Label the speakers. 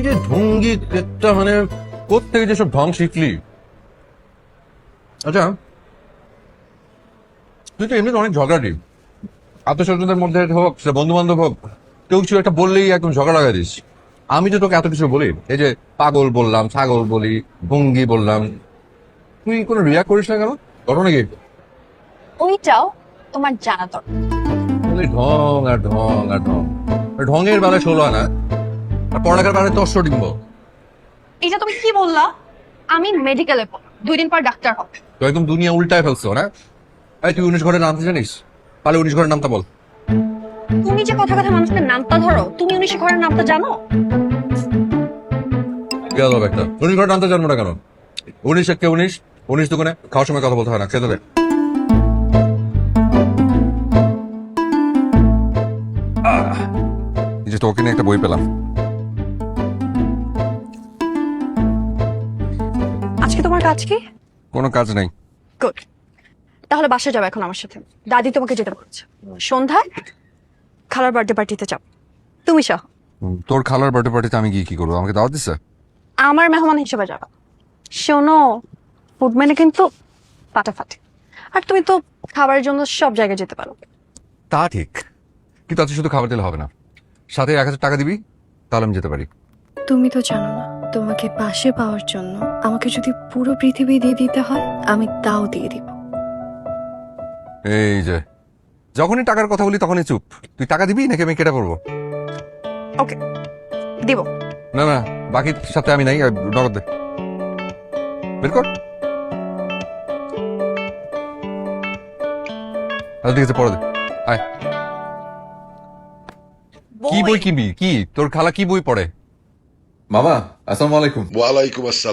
Speaker 1: যে ঢঙ্গি একটা মানে কোত্থেকে যেসব ঢং শিখলি। আচ্ছা, তুই তো এমনিতে অনেক ঝগড়াটি, আত্মস্বজনদের মধ্যে হোক সে বন্ধু বান্ধব হোক, কেউ কিছু একটা বললেই একদম ঝগড়া লাগা দিস। আমি তো তোকে এত কিছু বলি, এই যে পাগল বললাম, ছাগল বলি, ভঙ্গি বললাম, তুই কোনো রিয়াক্ট করিস না কেন? ঘটনা কি?
Speaker 2: ওইটাও তোমার জানা দরকার।
Speaker 1: খালি ঢং আর ঢং আর ঢং। আর ঢঙের বেলায় 16 আনা, আর পড়ালেখার বেলায় 10 ডিম্ব।
Speaker 2: এটা তুমি কি বললা? আমি মেডিকেলে পড়ি, 2 দিন পর ডাক্তার হব।
Speaker 1: তো একদম দুনিয়া উল্টায় ফেলছো না? এই তুই 19 ঘরের নামটা জানিস? তাহলে 19 ঘরের নামটা বল।
Speaker 2: তুমি যে কথা কথা মানুষের নামটা ধরো, তুমি 19 ঘরের নামটা জানো?
Speaker 1: গেল একটা 19 ঘরের নামটা জানবো না কেন? 19 একে 19, 19 দোকানে খাওয়ার সময় কথা বলতে হয় না, খেতে দে। এই যে তোকে নিয়ে একটা বই পেলাম।
Speaker 2: আজকে তোমার কাজ কি?
Speaker 1: কোনো কাজ নাই।
Speaker 2: গুড। তাহলে বাসায় যাবে এখন আমার সাথে। দাদি তোমাকে যেতে বলছে। সন্ধ্যায় খালার বার্থডে পার্টিতে যাও, তুমি সহ।
Speaker 1: তোর খালার বার্থডে পার্টিতে আমি গিয়ে কি করবো? আমাকে দাওয়াত দিচ্ছে?
Speaker 2: আমার মেহমান হিসেবে যাবা। শোনো, ফুডম্যানে কিন্তু ফাটাফাটি। আর তুমি তো খাবারের জন্য সব জায়গায় যেতে পারো।
Speaker 1: তা ঠিক, কিন্তু আজকে শুধু খাবার দিলে হবে না, সাথে 1000 টাকা দিবি, তাহলে আমি যেতে পারি।
Speaker 3: তুমি তো জানো না, তোমাকে পাশে পাওয়ার জন্য আমাকে যদি পুরো পৃথিবী দিয়ে দিতে হয়, আমি তাও দিয়ে দিব।
Speaker 1: এই যে যখনই টাকার কথা বলি তখনই চুপ। তুই টাকা দিবি নাকি আমি কেটে পড়বো?
Speaker 2: ওকে, দিব।
Speaker 1: না না, বাকির সাথে আমি নাই, নগদ দে, বের কর। আচ্ছা ঠিক আছে, পরে দে। আয়। কি বই কিনবি? কি তোর খালা কি বই পড়ে?
Speaker 4: মামা, আসসালামু আলাইকুম।
Speaker 5: ওয়ালাইকুম আসসালাম।